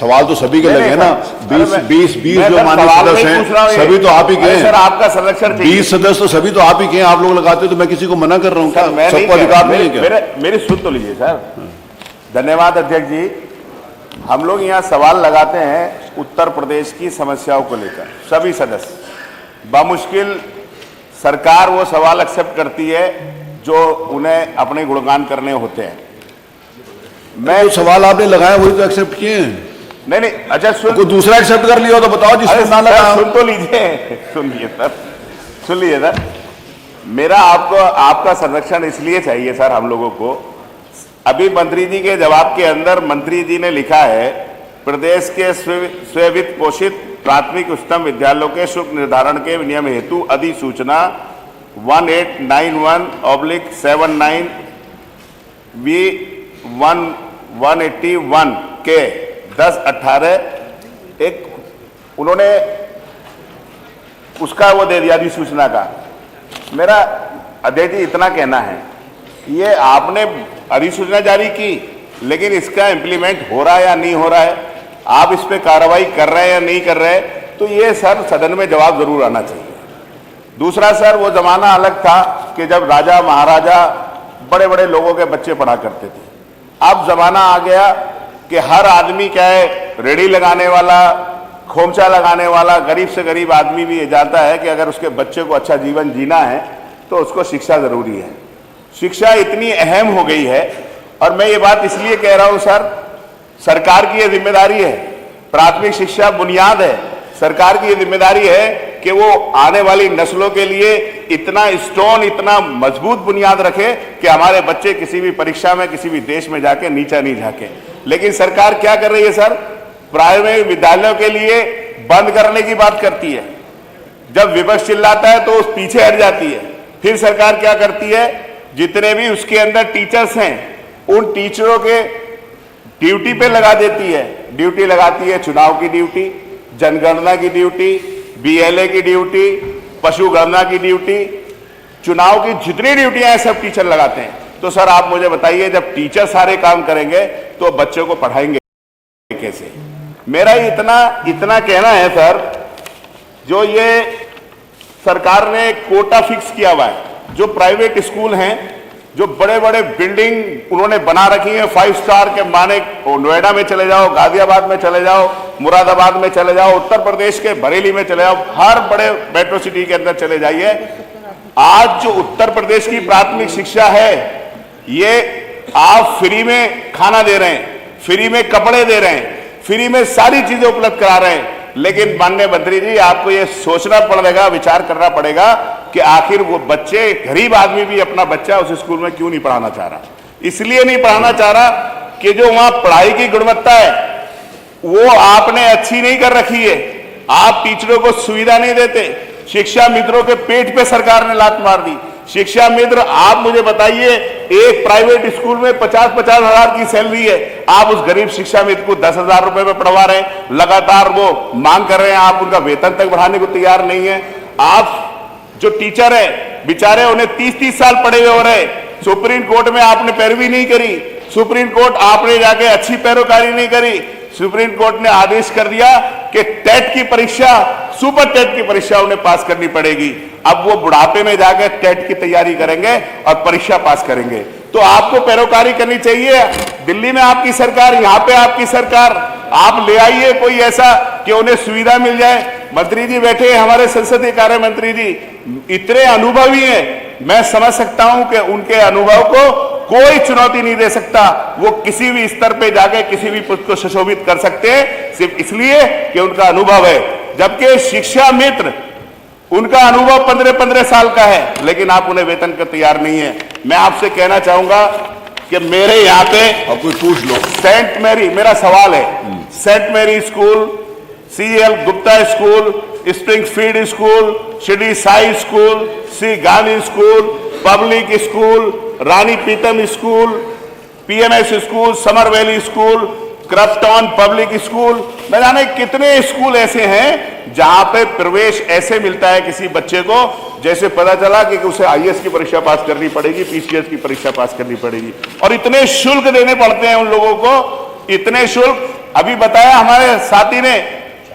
सवाल तो सभी के लगे ना। 20 जो माननीय सदस्य हैं सभी तो आप ही के हैं। सर आपका संरक्षण 20 सदस्य तो सभी तो आप ही के हैं। आप लोग लगाते हो तो मैं किसी को मना कर रहा हूँ क्या? सबको अधिकार नहीं है क्या? मेरी सुन तो लीजिए सर। धन्यवाद अध्यक्ष जी। हम लोग यहाँ सवाल लगाते हैं उत्तर प्रदेश की समस्याओं को लेकर, सभी सदस्य बामुश्किल सरकार वो सवाल एक्सेप्ट करती है जो उन्हें अपने गुणगान करने होते हैं। मैं जो सवाल आपने लगाया वही तो एक्सेप्ट किए हैं। नहीं, अच्छा कोई दूसरा एक्सेप्ट कर लिया तो बताओ जिसने ना लगाया। सुन तो लीजिए, सुन लीजिए सर। मेरा आपका संरक्षण इसलिए चाहिए सर हम लोगों को। अभी मंत्री जी के जवाब के अंदर मंत्री जी ने लिखा है प्रदेश के स्व-वित्त पोषित प्राथमिक उच्चतम विद्यालयों के शुल्क निर्धारण के नियम हेतु अधिसूचना 1891/79 V181 के 10/18 एक उन्होंने उसका वो दे दिया अधिसूचना का। मेरा अध्यक्ष जी इतना कहना है, ये आपने अधिसूचना जारी की लेकिन इसका इम्प्लीमेंट हो रहा है या नहीं हो रहा है, आप इस पे कार्रवाई कर रहे हैं या नहीं कर रहे हैं, तो ये सर सदन में जवाब जरूर आना चाहिए। दूसरा सर, वो जमाना अलग था कि जब राजा महाराजा बड़े बड़े लोगों के बच्चे पढ़ा करते थे। अब जमाना आ गया कि हर आदमी क्या है, रेडी लगाने वाला, खोमचा लगाने वाला, गरीब से गरीब आदमी भी ये जानता है कि अगर उसके बच्चे को अच्छा जीवन जीना है तो उसको शिक्षा जरूरी है। शिक्षा इतनी अहम हो गई है, और मैं ये बात इसलिए कह रहा हूं सर, सरकार की ये जिम्मेदारी है। प्राथमिक शिक्षा बुनियाद है। सरकार की ये जिम्मेदारी है कि वो आने वाली नस्लों के लिए इतना स्ट्रॉन्ग, इतना मजबूत बुनियाद रखे कि हमारे बच्चे किसी भी परीक्षा में, किसी भी देश में जाके नीचा नहीं झाके। लेकिन सरकार क्या कर रही है सर, प्राइमरी विद्यालयों के लिए बंद करने की बात करती है। जब विपक्ष चिल्लाता है तो उस पीछे हट जाती है। फिर सरकार क्या करती है, जितने भी उसके अंदर टीचर्स हैं उन टीचरों के ड्यूटी पे लगा देती है। ड्यूटी लगाती है चुनाव की ड्यूटी, जनगणना की ड्यूटी, बीएलए की ड्यूटी, पशुगणना की ड्यूटी, चुनाव की जितनी ड्यूटियां हैं सब टीचर लगाते हैं। तो सर आप मुझे बताइए, जब टीचर सारे काम करेंगे तो बच्चों को पढ़ाएंगे कैसे? मेरा इतना कहना है सर, जो ये सरकार ने कोटा फिक्स किया हुआ है, जो प्राइवेट स्कूल हैं, जो बड़े बड़े बिल्डिंग उन्होंने बना रखी है 5 स्टार के माने, नोएडा में चले जाओ, गाजियाबाद में चले जाओ, मुरादाबाद में चले जाओ, उत्तर प्रदेश के बरेली में चले जाओ, हर बड़े मेट्रो सिटी के अंदर चले जाइए। आज जो उत्तर प्रदेश की प्राथमिक शिक्षा है, ये आप फ्री में खाना दे रहे हैं, फ्री में कपड़े दे रहे हैं, फ्री में सारी चीजें उपलब्ध करा रहे हैं। लेकिन माननीय मंत्री जी, आपको ये सोचना पड़ेगा, विचार करना पड़ेगा कि आखिर वो बच्चे, गरीब आदमी भी अपना बच्चा उस स्कूल में क्यों नहीं पढ़ाना चाह रहा। इसलिए नहीं पढ़ाना चाह रहा कि जो वहां पढ़ाई की गुणवत्ता है वो आपने अच्छी नहीं कर रखी है। आप टीचरों को सुविधा नहीं देते। शिक्षा मित्रों के पेट पे सरकार ने लात मार दी। शिक्षा मित्र, आप मुझे बताइए, एक प्राइवेट स्कूल में 50-50 हजार की सैलरी है, आप उस गरीब शिक्षा मित्र को 10,000 रुपए में पढ़वा रहे हैं, लगातार वो मांग कर रहे हैं, आप उनका वेतन तक बढ़ाने को तैयार नहीं है। आप जो टीचर है बेचारे, उन्हें 30-30 साल पढ़े हुए हो रहे। सुप्रीम कोर्ट में आपने पैरवी नहीं करी, सुप्रीम कोर्ट आपने जाके अच्छी पैरोकारी नहीं करी। सुप्रीम कोर्ट ने आदेश कर दिया कि टेट की परीक्षा, सुपर टेट की परीक्षा उन्हें पास करनी पड़ेगी। अब वो बुढ़ापे में जाकर टेट की तैयारी करेंगे और परीक्षा पास करेंगे। तो आपको पैरोकारी करनी चाहिए। दिल्ली में आपकी सरकार, यहाँ पे आपकी सरकार, आप ले आइए कोई ऐसा कि उन्हें सुविधा मिल जाए। मंत्री जी बैठे हैं हमारे संसदीय कार्य मंत्री जी, इतने अनुभवी हैं, मैं समझ सकता हूं कि उनके अनुभव को कोई चुनौती नहीं दे सकता। वो किसी भी स्तर पे जाके किसी भी पद को सुशोभित कर सकते हैं, सिर्फ इसलिए कि उनका अनुभव है। जबकि शिक्षा मित्र, उनका अनुभव 15-15 साल का है, लेकिन आप उन्हें वेतन का तैयार नहीं है। मैं आपसे कहना चाहूंगा कि मेरे यहाँ पे, और कोई पूछ लो, सेंट मैरी, मेरा सवाल है, Saint Mary school, CL Gupta school, Springfield school, Shirdi Sai school, Shri Gandhi school, public school, Rani Pitam school, PMS school, summer valley school, Crofton public school, न जाने कितने स्कूल ऐसे हैं जहां पे प्रवेश ऐसे मिलता है किसी बच्चे को जैसे पता चला कि उसे IAS की परीक्षा पास करनी पड़ेगी, PCS की परीक्षा पास करनी पड़ेगी, और इतने शुल्क देने पड़ते हैं उन लोगों को, इतने शुल्क अभी बताया हमारे साथी ने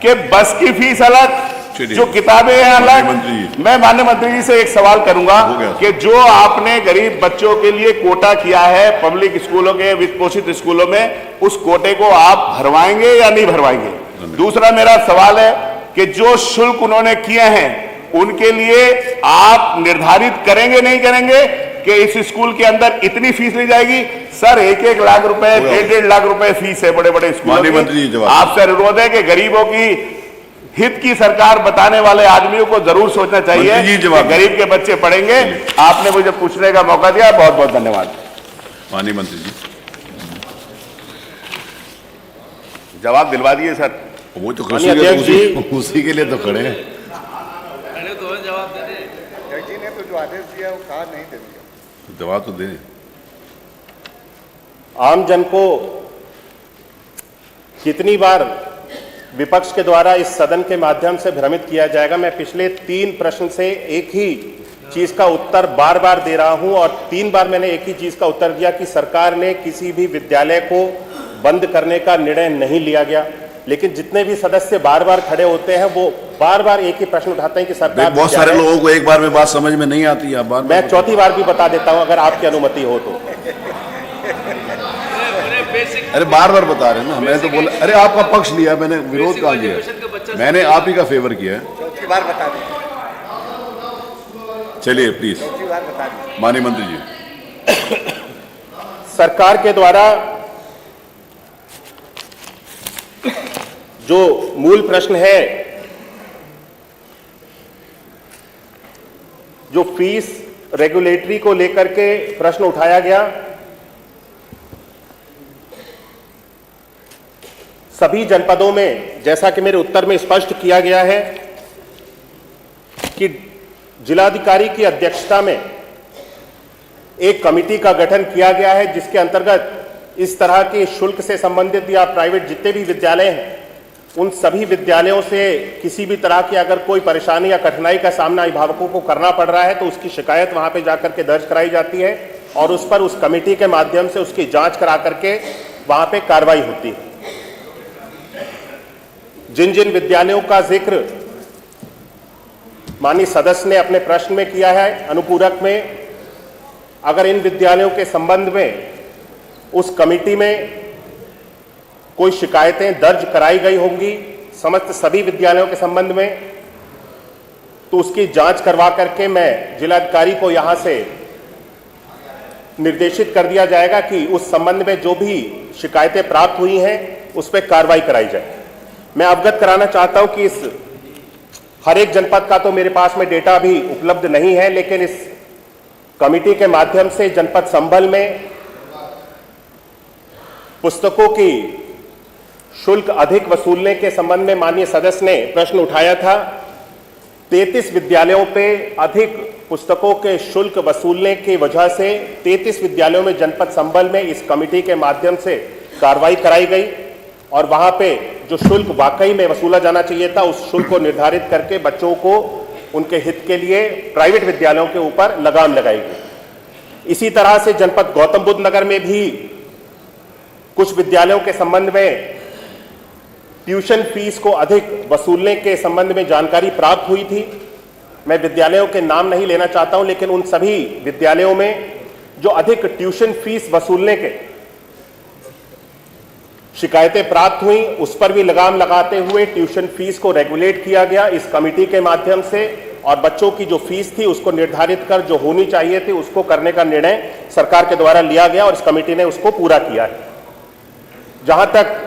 कि बस की फीस अलग, चलिए। जो किताबें हैं अलग। मंत्री जी। मैं माननीय मंत्री जी से एक सवाल करूंगा हो गया। कि जो आपने गरीब बच्चों के लिए कोटा किया है पब्लिक स्कूलों के, वित्त पोषित स्कूलों में, उस कोटे को आप भरवाएंगे या नहीं भरवाएंगे? दूसरा मेरा सवाल है कि जो शुल्क उन्होंने किए हैं उनके लिए आप निर्धारित करेंगे नहीं करेंगे कि इस स्कूल के अंदर इतनी फीस ली जाएगी? सर 1-1 लाख रुपए, 1.5 लाख रुपए फीस है बड़े बड़े स्कूलों माननीय मंत्री जी की। जवाब। आपसे अनुरोध है कि गरीबों की हित की सरकार बताने वाले आदमियों को जरूर सोचना चाहिए मंत्री जी कि जवाब। गरीब के बच्चे पढ़ेंगे। आपने मुझे पूछने का मौका दिया, बहुत बहुत धन्यवाद। माननीय मंत्री जी। जवाब दिलवा दिए सर। वो तो माननीय अध्यक्ष जी। उसी के लिए तो खड़े हैं। जज जी ने तो जो आदेश दिया वो कहा नहीं दे दिया। जवाब तो दें। आम जन को कितनी बार विपक्ष के द्वारा इस सदन के माध्यम से भ्रमित किया जाएगा? मैं पिछले 3 प्रश्न से एक ही चीज का उत्तर बार बार दे रहा हूं और 3 बार मैंने एक ही चीज का उत्तर दिया कि सरकार ने किसी भी विद्यालय को बंद करने का निर्णय नहीं लिया गया। लेकिन जितने भी सदस्य बार बार खड़े होते हैं वो बार बार एक ही प्रश्न उठाते हैं कि सरकार, बहुत सारे लोगों को एक बार में बात समझ में नहीं आती है। बार मैं चौथी बार भी बता देता हूं अगर आपकी अनुमति हो तो। अरे बार बार बता रहे हैं ना, मैं तो बोला। अरे आपका पक्ष लिया, मैंने विरोध कहा किया, मैंने आप ही का फेवर किया है। चौथी बार बता दें, चलिए प्लीज चौथी बार बता दें। माननीय मंत्री जी। सरकार के द्वारा जो मूल प्रश्न है, जो फीस रेगुलेटरी को लेकर के प्रश्न उठाया गया, सभी जनपदों में जैसा कि मेरे उत्तर में स्पष्ट किया गया है कि जिलाधिकारी की अध्यक्षता में एक कमेटी का गठन किया गया है जिसके अंतर्गत इस तरह के शुल्क से संबंधित या प्राइवेट जितने भी विद्यालय हैं उन सभी विद्यालयों से किसी भी तरह की अगर कोई परेशानी या कठिनाई का सामना अभिभावकों को करना पड़ रहा है तो उसकी शिकायत वहां पे जाकर के दर्ज कराई जाती है और उस पर उस कमेटी के माध्यम से उसकी जांच करा करके वहां पे कार्रवाई होती है। जिन जिन विद्यालयों का जिक्र माननीय सदस्य ने अपने प्रश्न में किया है अनुपूरक में, अगर इन विद्यालयों के संबंध में उस कमेटी में कोई शिकायतें दर्ज कराई गई होंगी समस्त सभी विद्यालयों के संबंध में, तो उसकी जांच करवा करके मैं जिलाधिकारी को यहां से निर्देशित कर दिया जाएगा कि उस संबंध में जो भी शिकायतें प्राप्त हुई हैं उस पर कार्रवाई कराई जाए। मैं अवगत कराना चाहता हूं कि इस हर एक जनपद का तो मेरे पास में डेटा भी उपलब्ध नहीं है, लेकिन इस कमेटी के माध्यम से जनपद संभल में पुस्तकों की शुल्क अधिक वसूलने के संबंध में माननीय सदस्य ने प्रश्न उठाया था। 33 विद्यालयों पे अधिक पुस्तकों के शुल्क वसूलने की वजह से 33 विद्यालयों में जनपद संभल में इस कमेटी के माध्यम से कार्रवाई कराई गई और वहां पे जो शुल्क वाकई में वसूला जाना चाहिए था उस शुल्क को निर्धारित करके बच्चों को उनके हित के लिए प्राइवेट विद्यालयों के ऊपर लगाम लगाई गई। इसी तरह से जनपद गौतम बुद्ध नगर में भी कुछ विद्यालयों के संबंध में ट्यूशन फीस को अधिक वसूलने के संबंध में जानकारी प्राप्त हुई थी। मैं विद्यालयों के नाम नहीं लेना चाहता हूं, लेकिन उन सभी विद्यालयों में जो अधिक ट्यूशन फीस वसूलने के शिकायतें प्राप्त हुई उस पर भी लगाम लगाते हुए ट्यूशन फीस को रेगुलेट किया गया इस कमेटी के माध्यम से और बच्चों की जो फीस थी उसको निर्धारित कर जो होनी चाहिए थी उसको करने का निर्णय सरकार के द्वारा लिया गया और इस कमेटी ने उसको पूरा किया है। जहां तक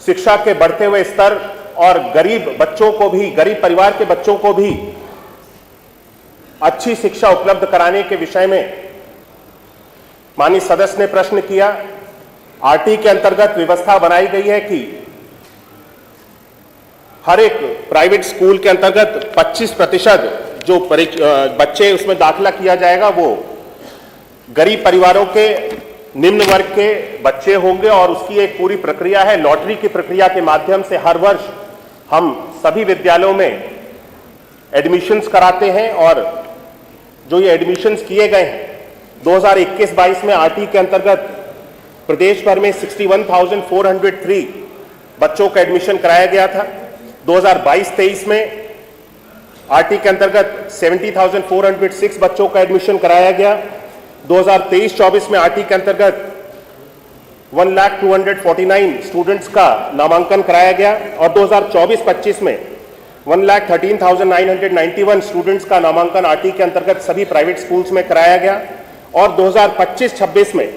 शिक्षा के बढ़ते हुए स्तर और गरीब बच्चों को भी, गरीब परिवार के बच्चों को भी अच्छी शिक्षा उपलब्ध कराने के विषय में माननीय सदस्य ने प्रश्न किया। आरटी के अंतर्गत व्यवस्था बनाई गई है कि हर एक प्राइवेट स्कूल के अंतर्गत 25% जो बच्चे उसमें दाखिला किया जाएगा वो गरीब परिवारों के निम्न वर्ग के बच्चे होंगे और उसकी एक पूरी प्रक्रिया है। लॉटरी की प्रक्रिया के माध्यम से हर वर्ष हम सभी विद्यालयों में एडमिशन्स कराते हैं और जो ये एडमिशन्स किए गए हैं 2021-22 में आरटी के अंतर्गत प्रदेश भर में 61,403 बच्चों का एडमिशन कराया गया था। 2022-23 में आरटी के अंतर्गत 70,406 बच्चों का एडमिशन कराया गया। 2023-24 में आरटी के अंतर्गत 1,02,49 स्टूडेंट्स का नामांकन कराया गया और 2024-25 में 1,13,991 स्टूडेंट्स का नामांकन आरटी के अंतर्गत सभी प्राइवेट स्कूल्स में कराया गया और 2025-26 में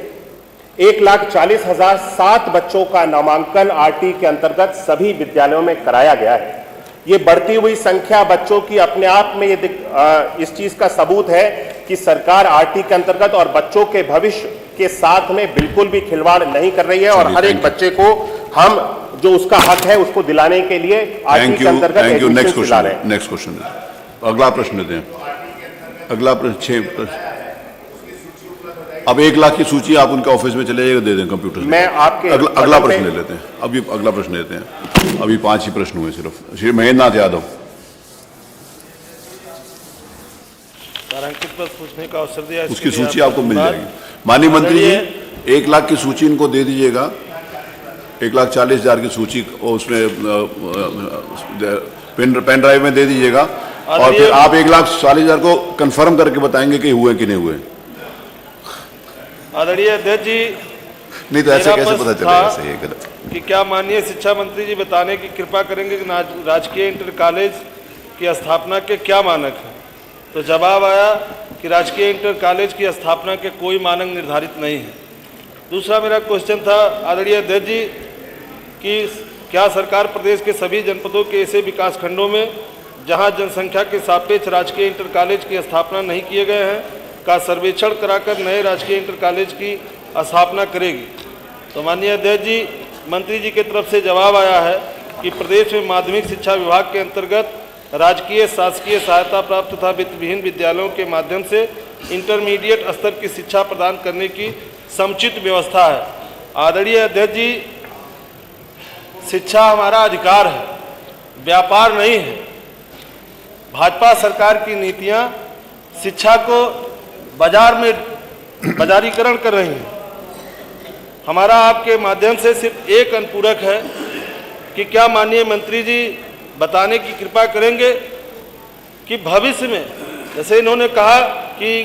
1,40,007 बच्चों का नामांकन आरटी के अंतर्गत सभी विद्यालयों में कराया गया है। ये बढ़ती हुई संख्या बच्चों की अपने आप में इस चीज का सबूत है कि सरकार आरटी के अंतर्गत और बच्चों के भविष्य के साथ में बिल्कुल भी खिलवाड़ नहीं कर रही है और हर एक बच्चे को हम जो उसका हक है उसको दिलाने के लिए आरटी के अंतर्गत एडमिशन दिला रहे हैं। नेक्स्ट क्वेश्चन, अगला प्रश्न देते हैं। अगला प्रश्न 6 प्रश्न। अब 1 लाख की सूची आप उनके ऑफिस में चले जाइएगा, दे दें कंप्यूटर से। मैं आपके अगला प्रश्न ले लेते हैं। अभी अगला प्रश्न लेते हैं। अभी 5 ही प्रश्न हुए सिर्फ। श्री महेंद्र नाथ यादव। तारांकित पर पूछने का अवसर दिया, उसकी सूची आपको मिल जाएगी। माननीय मंत्री जी, 1 लाख की सूची इनको दे दीजिएगा। 1,40,000 की सूची उसमें पेन ड्राइव में दे दीजिएगा और फिर आप 1,40,000 को कंफर्म करके बताएंगे कि हुए कि नहीं हुए। आदरणीय अध्यक्ष जी, नहीं तो ऐसे कैसे पता चलेगा सही है गलत? कि क्या माननीय शिक्षा मंत्री जी बताने की कृपा करेंगे कि राजकीय इंटर कॉलेज की स्थापना के क्या मानक हैं? तो जवाब आया कि राजकीय इंटर कॉलेज की स्थापना के कोई मानक निर्धारित नहीं है। दूसरा मेरा क्वेश्चन था आदरणीय अध्यक्ष जी कि क्या सरकार प्रदेश के सभी जनपदों के ऐसे विकास खंडों में जहां जनसंख्या के सापेक्ष राजकीय इंटर कॉलेज की स्थापना नहीं किए गए हैं का सर्वेक्षण कराकर नए राजकीय इंटर कॉलेज की स्थापना करेगी? तो माननीय अध्यक्ष जी, मंत्री जी की तरफ से जवाब आया है कि प्रदेश में माध्यमिक शिक्षा विभाग के अंतर्गत राजकीय शासकीय सहायता प्राप्त तथा वित्तविहीन विद्यालयों के माध्यम से इंटरमीडिएट स्तर की शिक्षा प्रदान करने की समुचित व्यवस्था है। आदरणीय अध्यक्ष जी, शिक्षा हमारा अधिकार है, व्यापार नहीं है। भाजपा सरकार की नीतियां शिक्षा को बाजार में बाजारीकरण कर रही हैं। हमारा आपके माध्यम से सिर्फ एक अनुपूरक है कि क्या माननीय मंत्री जी बताने की कृपा करेंगे कि भविष्य में, जैसे इन्होंने कहा कि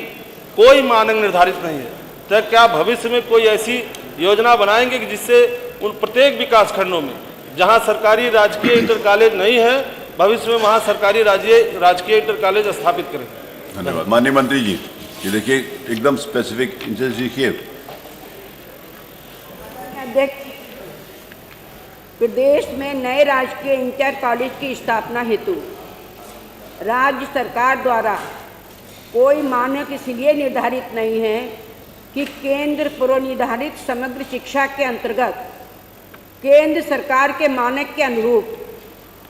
कोई मानक निर्धारित नहीं है, तो क्या भविष्य में कोई ऐसी योजना बनाएंगे कि जिससे उन प्रत्येक विकास खंडों में जहां सरकारी राजकीय इंटर कॉलेज नहीं है, भविष्य में वहां सरकारी राजकीय इंटर कॉलेज स्थापित करें? धन्यवाद। माननीय मंत्री जी, ये देखिए एकदम स्पेसिफिक लिखिए। अध्यक्ष, प्रदेश में नए राजकीय इंटर कॉलेज की स्थापना हेतु राज्य सरकार द्वारा कोई मानक इसलिए निर्धारित नहीं है कि केंद्र पूर्व निर्धारित समग्र शिक्षा के अंतर्गत केंद्र सरकार के मानक के अनुरूप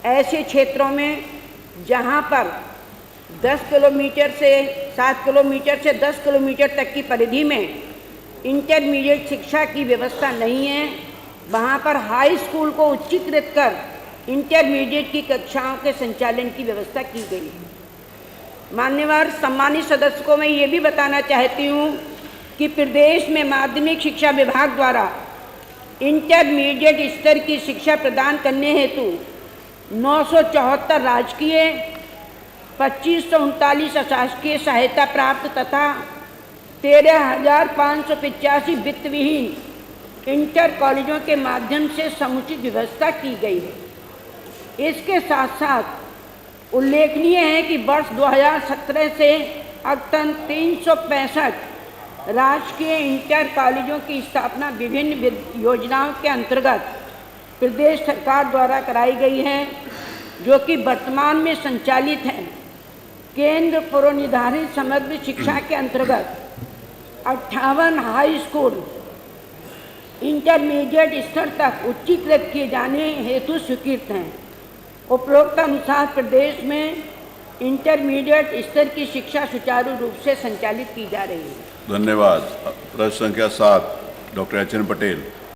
ऐसे क्षेत्रों में जहां पर 10 किलोमीटर से 7 किलोमीटर से 10 किलोमीटर तक की परिधि में इंटरमीडिएट शिक्षा की व्यवस्था नहीं है, वहाँ पर हाई स्कूल को उच्चीकृत कर इंटरमीडिएट की कक्षाओं के संचालन की व्यवस्था की गई है। मान्यवर सम्मानित सदस्य को मैं ये भी बताना चाहती हूँ कि प्रदेश में माध्यमिक शिक्षा विभाग द्वारा इंटरमीडिएट स्तर की शिक्षा प्रदान करने हेतु 974 राजकीय, 2539 अशासकीय सहायता प्राप्त तथा 13,585 वित्तविहीन इंटर कॉलेजों के माध्यम से समुचित व्यवस्था की गई है। इसके साथ साथ उल्लेखनीय है कि वर्ष 2017 से अब तक 365 राजकीय इंटर कॉलेजों की स्थापना विभिन्न योजनाओं के अंतर्गत प्रदेश सरकार द्वारा कराई गई है, जो कि वर्तमान में संचालित है। केंद्र पूर्व निर्धारित समग्र शिक्षा के अंतर्गत 58 हाई स्कूल इंटरमीडिएट स्तर तक उच्चीकृत किए जाने हेतु स्वीकृत हैं। उपरोक्त अनुसार प्रदेश में इंटरमीडिएट स्तर की शिक्षा सुचारू रूप से संचालित की जा रही है। धन्यवाद। प्रश्न संख्या 7 डॉक्टर एच.एन. पटेल।